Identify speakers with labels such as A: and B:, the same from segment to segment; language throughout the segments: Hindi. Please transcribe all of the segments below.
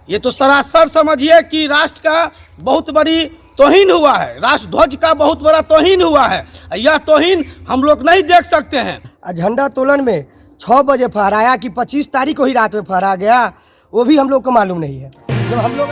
A: ये तो सरासर समझिए कि राष्ट्र का बहुत बड़ी तौहीन हुआ है, राष्ट्र ध्वज का बहुत बड़ा तौहीन हुआ है। यह तौहीन हम लोग नहीं देख सकते हैं।
B: झंडा तोलन में 6 बजे फहराया कि 25 तारीख को ही रात में फहरा गया, वो भी हम लोग को मालूम नहीं है। जब हम लोग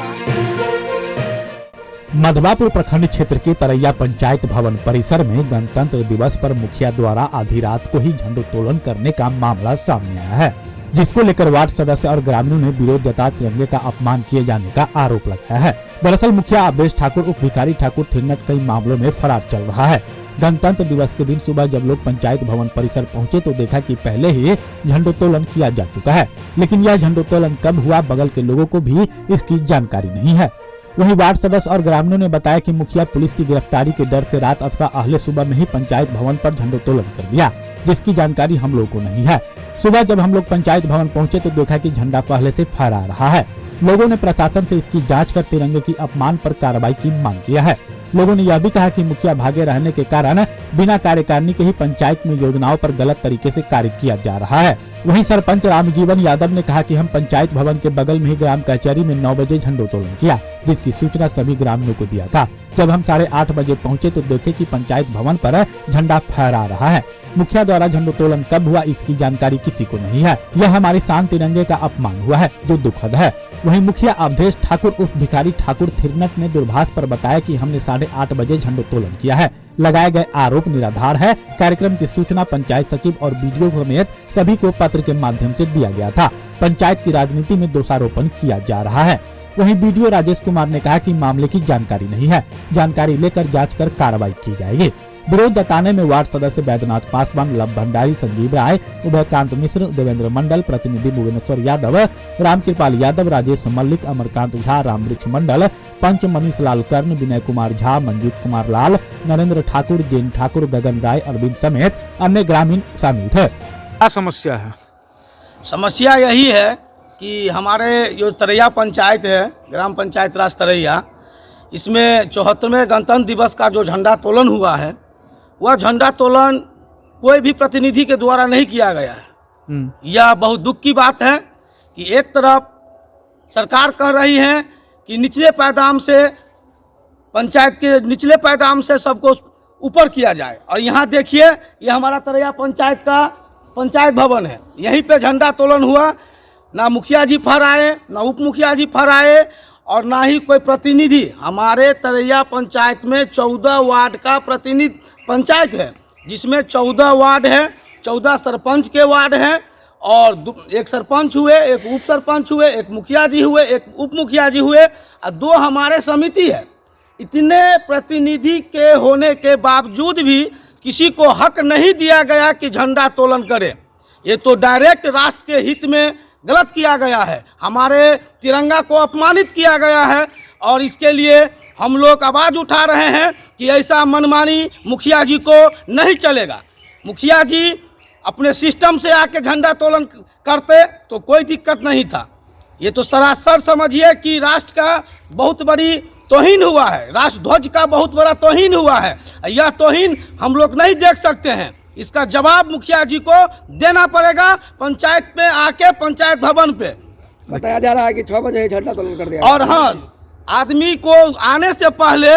C: मधवापुर प्रखंड क्षेत्र के तरैया पंचायत भवन परिसर में गणतंत्र दिवस पर मुखिया द्वारा आधी रात को ही झंडोत्तोलन करने का मामला सामने आया है, जिसको लेकर वार्ड सदस्य और ग्रामीणों ने विरोध जता तिरंगे का अपमान किए जाने का आरोप लगाया है। दरअसल मुखिया अवधेश ठाकुर उप भिखारी ठाकुर थिरनट कई मामलों में फरार चल रहा है। गणतंत्र दिवस के दिन सुबह जब लोग पंचायत भवन परिसर पहुंचे तो देखा कि पहले ही झंडोत्तोलन किया जा चुका है, लेकिन यह झंडोत्तोलन कब हुआ बगल के लोगों को भी इसकी जानकारी नहीं है। वहीं वार्ड सदस्य और ग्रामीणों ने बताया कि मुखिया पुलिस की गिरफ्तारी के डर से रात अथवा अगले सुबह में ही पंचायत भवन पर झंडोत्तोलन कर दिया, जिसकी जानकारी हम लोगों को नहीं है। सुबह जब हम लोग पंचायत भवन पहुंचे तो देखा कि झंडा पहले से फहरा रहा है। लोगों ने प्रशासन से इसकी जांच कर तिरंगे की अपमान पर कार्रवाई की मांग किया है। लोगों ने यह भी कहा कि मुखिया भागे रहने के कारण बिना कार्यकारिणी के ही पंचायत में योजनाओं पर गलत तरीके से कार्य किया जा रहा है। वहीं सरपंच रामजीवन यादव ने कहा कि हम पंचायत भवन के बगल में ही ग्राम कचहरी में 9 बजे झंडोत्तोलन किया, जिसकी सूचना सभी ग्रामीणों को दिया था। जब हम 8:30 बजे पहुंचे तो देखे कि पंचायत भवन पर झंडा फहरा रहा है। मुखिया द्वारा झंडोत्तोलन कब हुआ इसकी जानकारी किसी को नहीं है। यह हमारे शान तिरंगे का अपमान हुआ है, जो दुखद है। वहीं मुखिया अवधेश ठाकुर उर्फ भिखारी ठाकुर थिरनट ने दूरभाष पर बताया कि हमने 8:30 बजे झंडोत्तोलन किया है। लगाए गए आरोप निराधार है। कार्यक्रम की सूचना पंचायत सचिव और बीडीओ समेत सभी को पत्र के माध्यम से दिया गया था। पंचायत की राजनीति में दोषारोपण किया जा रहा है। वहीं बीडीओ राजेश कुमार ने कहा कि मामले की जानकारी नहीं है, जानकारी लेकर जांच कर कार्रवाई की जाएगी। विरोध जताने में वार्ड सदस्य बैद्यनाथ पासवान, लव भंडारी, संजीव राय, उदयकांत मिश्र, देवेंद्र मंडल, प्रतिनिधि भुवनेश्वर यादव, रामकृपाल यादव, राजेश मल्लिक, अमरकांत झा, रामवृक्ष मंडल, पंच मनीष लाल कर्ण, विनय कुमार झा, मंजीत कुमार लाल, नरेंद्र ठाकुर, जैन ठाकुर, गगन राय, अरविंद समेत अन्य ग्रामीण शामिल थे।
D: क्या समस्या है?
A: समस्या यही है कि हमारे जो तरैया पंचायत है, ग्राम पंचायत राज तरैया, इसमें 74वें गणतंत्र दिवस का जो झंडा तोलन हुआ है, वह झंडा तोलन कोई भी प्रतिनिधि के द्वारा नहीं किया गया है। यह बहुत दुख की बात है कि एक तरफ सरकार कह रही है कि निचले पायदान से, पंचायत के निचले पायदान से सबको ऊपर किया जाए, और यहाँ देखिए ये हमारा तरैया पंचायत का पंचायत भवन है, यहीं पे झंडा तोलन हुआ। ना मुखिया जी फहराए, ना उप मुखिया जी फहराए, और ना ही कोई प्रतिनिधि। हमारे तरैया पंचायत में 14 वार्ड का प्रतिनिधि पंचायत है, जिसमें 14 वार्ड है, 14 सरपंच के वार्ड हैं, और एक सरपंच हुए, एक उप सरपंच हुए, एक मुखिया जी हुए, एक उप मुखिया जी हुए, और 2 हमारे समिति है। इतने प्रतिनिधि के होने के बावजूद भी किसी को हक नहीं दिया गया कि झंडा तोलन करे। ये तो डायरेक्ट राष्ट्र के हित में गलत किया गया है, हमारे तिरंगा को अपमानित किया गया है, और इसके लिए हम लोग आवाज़ उठा रहे हैं कि ऐसा मनमानी मुखिया जी को नहीं चलेगा। मुखिया जी अपने सिस्टम से आके झंडा तोलन करते तो कोई दिक्कत नहीं था। ये तो सरासर समझिए कि राष्ट्र का बहुत बड़ी तौहीन हुआ है, राष्ट्र ध्वज का बहुत बड़ा तौहीन हुआ है। यह तौहीन हम लोग नहीं देख सकते हैं। इसका जवाब मुखिया जी को देना पड़ेगा पंचायत में आके, पंचायत भवन पे।
B: बताया जा रहा है कि 6 बजे झंडा तोलन कर दिया,
A: और हाँ, आदमी को आने से पहले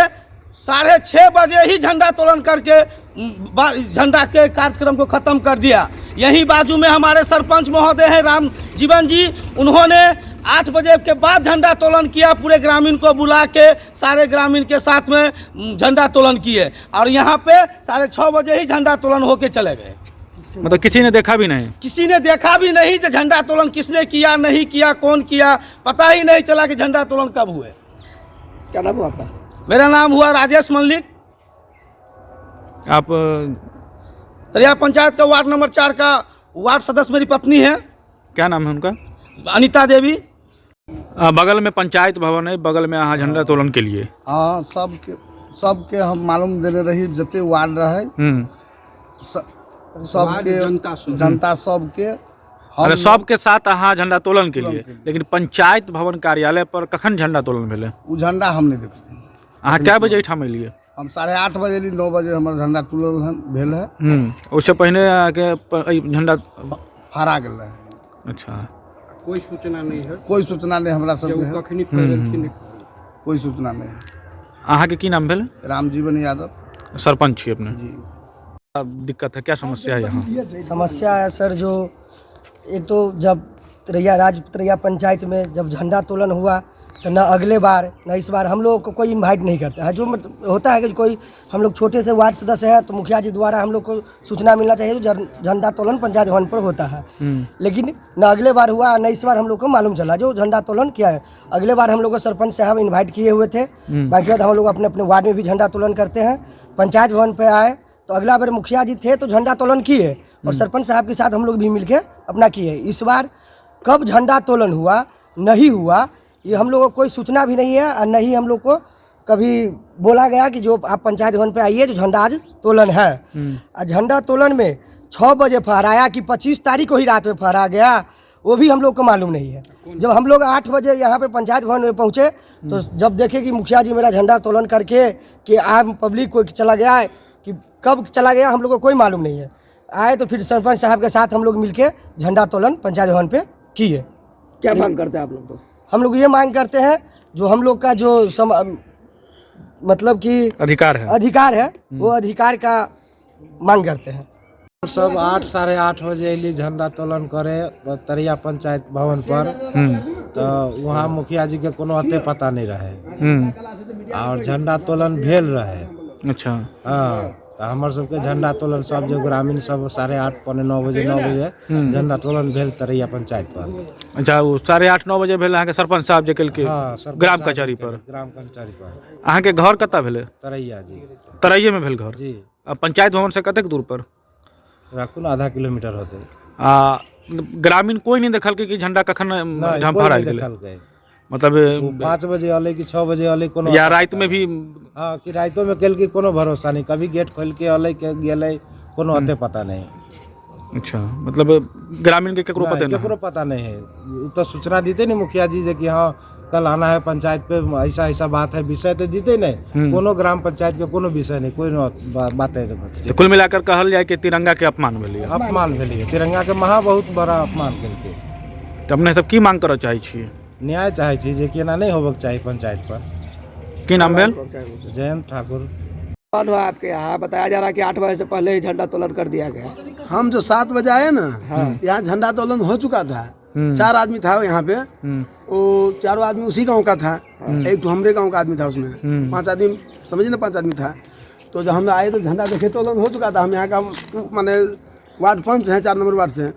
A: 6:30 बजे ही झंडा तोलन करके झंडा के कार्यक्रम को खत्म कर दिया। यही बाजू में हमारे सरपंच महोदय हैं राम जीवन जी, उन्होंने 8 बजे के बाद झंडा तोलन किया, पूरे ग्रामीण को बुला के सारे ग्रामीण के साथ में झंडा तोलन किए, और यहाँ पे 6:30 बजे ही झंडा तोलन होके चले गए।
D: मतलब किसी ने देखा भी नहीं?
A: किसी ने देखा भी नहीं कि झंडा तोलन किसने किया, नहीं किया, कौन किया, पता ही नहीं चला कि झंडा तोलन कब हुए।
B: क्या नाम हुआ आपका?
A: मेरा नाम हुआ राजेश मल्लिक।
D: आप
A: तरैया पंचायत का वार्ड नंबर 4 का वार्ड सदस्य मेरी पत्नी है।
D: क्या नाम है उनका?
A: अनीता देवी।
D: बगल में पंचायत भवन है, बगल में यहाँ झंडा तोलन के लिए।
E: हाँ, सबके हम मालूम देने रही, जते वार्ड रहे सबके जनता सबके,
D: अरे सबके साथ यहाँ झंडा तोलन के लिए। लेकिन पंचायत भवन कार्यालय पर कखन झंडा तोलन भेले?
E: उ झंडा हम नहीं देखलिए।
D: अहाँ क्या बजे ठाम एलिए?
E: हम 8:30 बजे ली, 9 बजे हमारा झंडा तोलन भेल है।
D: उससे पहले आके झंडा
E: फहरा गेल है।
D: अच्छा,
F: कोई सूचना नहीं है
E: कोई सूचना नहीं हमरा सबके है,
F: कखनी फैलखिन
E: कोई सूचना नहीं है।
D: अहाँ के की नाम भेल?
E: रामजीवन यादव
D: सरपंच छी अपने।
E: जी।
D: अब दिक्कत है, क्या समस्या है यहाँ?
B: समस्या है सर, जो एक तो जब तरैया पंचायत में जब झंडा तोलन हुआ तो न अगले बार न इस बार हम लोग को कोई इनवाइट नहीं करता है। जो होता है कि कोई हम लोग छोटे से वार्ड सदस्य है तो मुखिया जी द्वारा हम लोग को सूचना मिलना चाहिए जो झंडा तोलन पंचायत भवन पर होता है, लेकिन न अगले बार हुआ न इस बार हम लोग को मालूम चला जो झंडा तोलन किया है। अगले बार हम लोग को सरपंच साहब इन्वाइट किए हुए थे, बाकी बात हम लोग अपने अपने वार्ड में भी झंडा तोलन करते हैं। पंचायत भवन पर आए तो अगला बार मुखिया जी थे तो झंडा तोलन किए और सरपंच साहब के साथ हम लोग भी मिलके अपना किए। इस बार कब झंडा तोलन हुआ नहीं हुआ ये हम लोगों को कोई सूचना भी नहीं है और न ही हम लोग को कभी बोला गया कि जो आप पंचायत भवन पे आइए जो झंडा आज तोलन है। और झंडा तोलन में 6 बजे फहराया कि 25 तारीख को ही रात में फहरा गया वो भी हम लोग को मालूम नहीं है। जब हम लोग 8 बजे यहाँ पे पंचायत भवन में पहुँचे तो जब देखे कि मुखिया जी मेरा झंडा तोलन करके कि आम पब्लिक को चला गया है कि कब चला गया हम लोग को कोई मालूम नहीं है। आए तो फिर सरपंच साहब के साथ हम लोग मिलके झंडा तोलन पंचायत भवन पे किए।
A: क्या मांग करते हैं आप लोग? तो
B: हम लोग ये मांग करते हैं जो हम लोग का जो मतलब कि अधिकार है वो अधिकार का मांग करते हैं।
G: सब 8 साढ़े 8 बजे अली झंडा तोलन करे तरैया पंचायत भवन पर, तो वहाँ मुखिया जी के कोनो अते पता नहीं रहे और झंडा तोलन भेल रहे।
D: अच्छा।
G: हाँ, तो हमारे सबके झंडा तोलन सब जो ग्रामीण सब 8:30 पौने 9 बजे झंडा तोलन भेल तरैया पंचायत पर।
D: अच्छा, वो 8:30 9 बजे भेल अहाँ के सरपंच साहब जे के
G: हाँ,
D: ग्राम कचहरी पर।
G: ग्राम कचहरी पर।
D: अहाँ के घर कतऽ भेले?
G: तरैया जी।
D: तरैये में भेल घर
G: जी।
D: पंचायत भवन से कतेक दूर पर?
G: राखू ना आधा किलोमीटर होते।
D: ग्रामीण कोई नहीं देखल कि झंडा कखन फहरायल गेलै? मतलब
G: 5 बजे अले कि 6 बजे अले कोनो
D: या रात में भी?
G: हाँ, कि रातों में कल की कोनो भरोसा नहीं, कभी गेट खोल के अले के गेले कोनो अते पता नहीं।
D: अच्छा, मतलब ग्रामीण के केकरो
G: पता नहीं है। तो सूचना देते नहीं मुखिया जी जे कि हाँ कल आना है पंचायत पे, ऐसा ऐसा बात है, विषय तो देते नहीं। कोनो ग्राम पंचायत के कोनो विषय नहीं, कोई बात है।
D: तो कुल मिलाकर कहल जाए कि तिरंगा के अपमान भेलै।
G: अपमान भेलै, तिरंगा के महा बहुत बड़ा अपमान केलकै।
D: तो अपने सब की मांग करऽ चाहै छियै?
G: न्याय चाहे छी जे कि एना नहीं होबक चाहिए पंचायत पर।
D: की नाम भेल?
G: जयंत ठाकुर।
A: आपके यहाँ बताया जा रहा है कि 8 बजे से पहले ही झंडा तोलन कर दिया गया।
E: हम जो 7 बजे आए ना, यहाँ झंडा तोलन हो चुका था। 4 आदमी था यहाँ पे, वो 4 आदमी उसी गांव का था, एक तो हमरे गांव का आदमी था उसमें, 5 आदमी समझिए ना, 5 आदमी था। तो जब हम आए तो झंडा देखे तोलन हो चुका था। हम यहाँ का माने वार्ड पंच हैं 4 नंबर वार्ड से,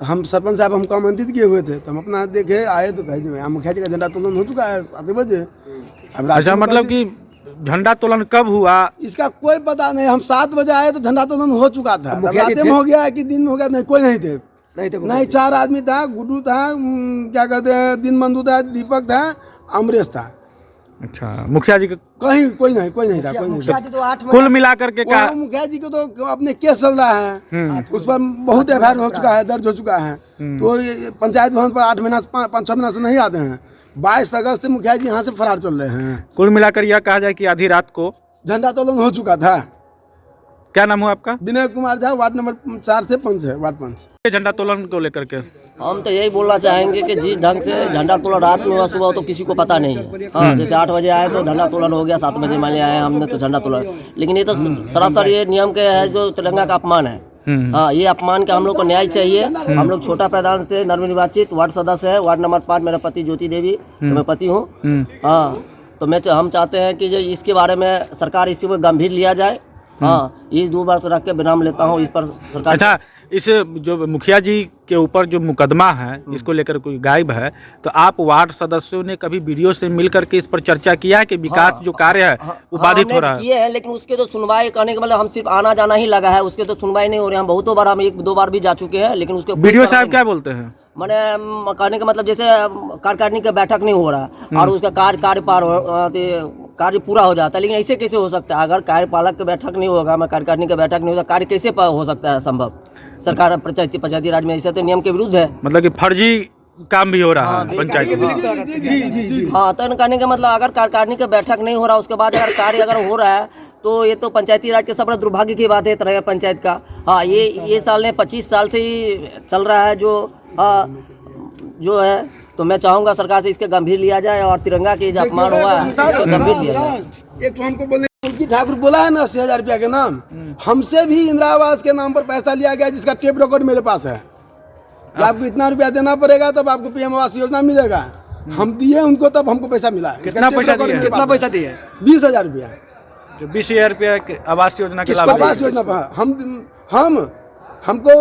E: हम सरपंच साहब हमको आमंत्रित किए हुए थे, तो हम अपना देखे आए तो कहे जो मुखिया जी का झंडा तोलन हो चुका है 7 बजे।
D: अच्छा, मतलब कि झंडा तोलन कब हुआ
E: इसका कोई पता नहीं। हम 7 बजे आए तो झंडा तोलन हो चुका था। रात में हो गया कि दिन में हो गया, नहीं कोई नहीं थे। नहीं 4 आदमी था, गुड्डू था, क्या कहते हैं, दिन बंधु था, दीपक था, अमरेश था।
D: अच्छा, मुखिया जी का
E: कहीं कोई नहीं था, कोई नहीं था।
B: तो
D: कुल मिलाकर के का
E: मुखिया जी को तो अपने केस चल रहा है, उस पर बहुत एफआईआर हो चुका है, दर्ज हो चुका है। तो पंचायत भवन पर 8 महीना 5-6 महीना से नहीं आते हैं। 22 अगस्त से मुखिया जी यहाँ से फरार चल रहे हैं।
D: कुल मिलाकर यह कहा जाए कि आधी रात को
E: झंडा तोलन हो चुका था।
D: क्या नाम हुआ आपका?
E: विनय कुमार झा, वार्ड नंबर 4 से पंच है, वार्ड पंच।
D: झंडा तोलन को लेकर के
H: हम तो यही बोलना चाहेंगे कि जिस ढंग से झंडा तोलन रात में हुआ, सुबह तो किसी को पता नहीं है। हाँ, जैसे 8 बजे आए तो झंडा तोलन हो गया, 7 बजे मान लिया आए हमने तो झंडा तोलन, लेकिन ये तो सरासर ये नियम के है जो तिरंगा का अपमान है। हाँ, ये अपमान का हम लोग को न्याय चाहिए। हम लोग छोटा पैदान से नवनिर्वाचित वार्ड सदस्य है, वार्ड नंबर 5, मेरा पति ज्योति देवी, तो मैं पति हूँ। हाँ, तो हम चाहते हैं कि इसके बारे में सरकार इसी को गंभीर लिया जाए। हाँ, ये 2 बार तो रख के विराम लेता हूँ इस पर सरकार।
D: अच्छा, इस जो मुखिया जी के ऊपर जो मुकदमा है इसको लेकर कोई गायब है, तो आप वार्ड सदस्यों ने कभी वीडियो से मिलकर के इस पर चर्चा किया है कि विकास जो कार्य है वो बाधित हो रहा है?
H: किए हैं, लेकिन उसके तो सुनवाई करने का मतलब हम सिर्फ आना जाना ही लगा है, उसके तो सुनवाई नहीं हो रही है। हम बहुतों बार, हम 1-2 बार भी जा चुके हैं, लेकिन उसके
D: वीडियो साहब क्या बोलते हैं?
H: मैंने कहने का मतलब जैसे कार्यकारिणी का बैठक नहीं हो रहा और उसका कार्य पूरा हो जाता है, लेकिन ऐसे कैसे हो सकता है? अगर कार्यपालक का बैठक नहीं होगा, मैं कार्यकारिणी का बैठक नहीं होगा, कार्य कैसे हो सकता है संभव? सरकार पंचायती राज में ऐसे तो नियम के विरुद्ध है।
D: मतलब कि फर्जी काम भी हो रहा है पंचायत में।
H: हाँ, तो कहने का मतलब अगर कार्यकारिणी का बैठक नहीं हो रहा, उसके बाद अगर कार्य अगर हो रहा है तो ये तो पंचायती राज के सब बड़ा दुर्भाग्य की बात है तरह पंचायत का। हाँ, ये साल ने 25 साल से ही चल रहा है जो जो है तो मैं चाहूँगा सरकार से इसके गंभीर लिया जाए और तिरंगा की जो अपमान हुआ है इसको गंभीर लिया जाए।
E: एक तो हमको बोले उनकी ठाकुर बोला है ना 80,000 रुपया के नाम, हमसे भी इंदिरा आवास के नाम पर पैसा लिया गया जिसका टेप रिकॉर्ड मेरे पास है कि आपको इतना रुपया देना पड़ेगा तब आपको पीएम आवास योजना मिलेगा। हम दिए उनको तब हमको पैसा मिला।
D: कितना पैसा दिए?
E: 20,000 रुपया।
D: जो 20,000 रुपया आवास योजना के लाभ
E: आवास योजना पर हमको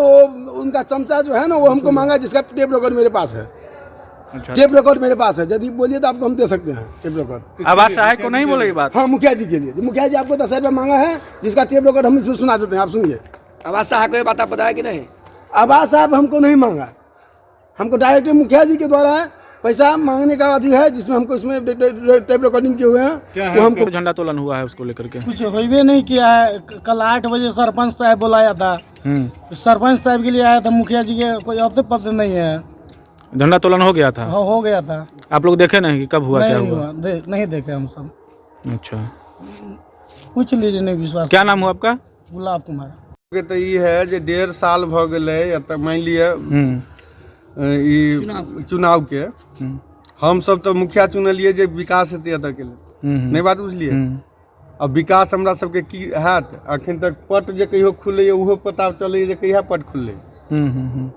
E: उनका चमचा जो है ना वो हमको मांगा जिसका टेप रिकॉर्ड मेरे पास है।
D: अच्छा।
E: टेप रिकॉर्ड मेरे पास है, यदि बोलिए तो आपको हम दे सकते हैं टेप रिकॉर्ड।
D: आवास सहायक को नहीं बोले ये बात?
E: हाँ, मुखिया जी के लिए। मुखिया जी आपको 10,000 रुपया मांगा है जिसका टेप रिकॉर्ड हम इसमें सुना देते हैं, आप सुनिए।
A: आवास सहायक को ये बात पता है कि नहीं?
E: आवास साहब हमको नहीं मांगा, हमको डायरेक्ट मुखिया जी के द्वारा पैसा मांगने का अधिकार है जिसमें हमको इसमें टेप रिकॉर्डिंग किए हुए हैं। तो हमको
D: झंडा तोलन हुआ है उसको लेकर के
A: कुछ होइबे नहीं किया है। कल 8 बजे सरपंच साहब बुलाया था, सरपंच साहब के लिए आया था, मुखिया जी के कोई अहदे पद नहीं है।
D: झंडा तोलन हो गया था?
A: हाँ, हो गया था।
D: आप लोग देखे नहीं कि कब हुआ, क्या हुआ?
A: नहीं देखे हम सब।
D: अच्छा,
A: पूछ लीजिए, नहीं विश्वास।
D: क्या नाम हुआ आपका?
A: गुलाब कुमार।
F: तो ये है जो 1.5 साल भ गए या तक मान लिया चुनाव के हम सब तो मुखिया चुनलिए जे विकास हेतै एतऽ के लिए, नहीं बात बुझलिए। अब विकास हमरा सबके की हैत, अखन तक पट जे कहियो खुलैए उहो पता चलैए जे कहिया पट खुललै।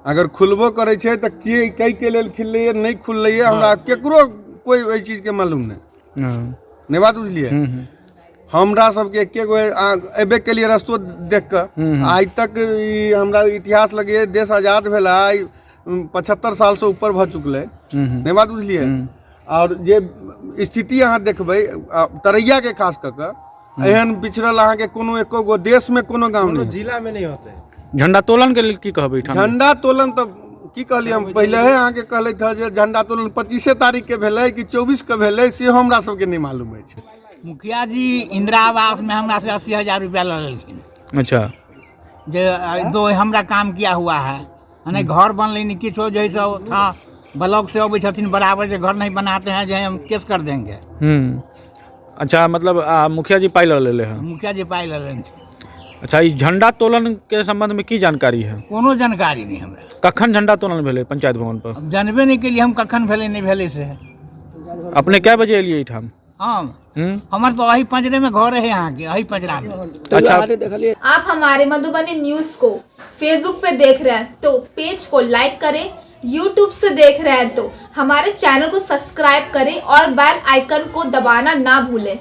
F: अगर खुलबो करे छै तऽ के लेल खुलैए नहीं खुलैए हमरा केकरो कोई ओइ चीज के मालूम नहीं बात बुझलिए। हमरा सबके एके गो एबे के लिए रस्तो देख के आज तक हमरा इतिहास लगे देश आजाद भेला 75 साल से ऊपर भ चुकले, नहीं बात बुझलिए। और जे स्थिति अहाँ देखबै तरैया के खास करके एहन पिछड़ल अहाँ के कोनो एको गो देश में कोनो गांव नहीं,
G: जिला में नहीं होते।
D: झंडा तोलन के लिए की कहबै?
F: झंडा तोलन तो की कहलिए हम पहले है अहाँ के कहले था जे झंडा तोलन 25 तारीख के भेलै कि 24 के भेलै से हमरा सबके नहीं मालूम है।
I: मुखिया जी इंदिरा आवास में हमरा से 80,000 रुपया ले लेलखिन।
D: अच्छा,
I: जो हमरा काम किया हुआ है, घर बनले नहीं किछो, जैसे था ब्लॉक से अबै छथिन बराबर, जो घर नहीं बनाते हैं जो हम केस कर देंगे।
D: अच्छा, मतलब मुखिया जी पाई ले हैं?
I: मुखिया जी पाई ले लेन।
D: अच्छा, इस झंडा तोलन के संबंध में की जानकारी है?
I: कोनो जानकारी नहीं हमरा।
D: कखन झंडा तोलन भेले पंचायत भवन पर?
I: जानबे नहीं के लिए हम कखन भेले नहीं भेले से।
D: अपने क्या बजे एलिए ठाम?
I: हमारे तो वही पंजरे में घर है, यहाँ के वही पंजरा में।
D: अच्छा,
J: आप हमारे मधुबनी न्यूज को फेसबुक पे देख रहे हैं तो पेज को लाइक करें, यूट्यूब से देख रहे हैं तो हमारे चैनल को सब्सक्राइब करें और बेल आइकन को दबाना ना भूलें।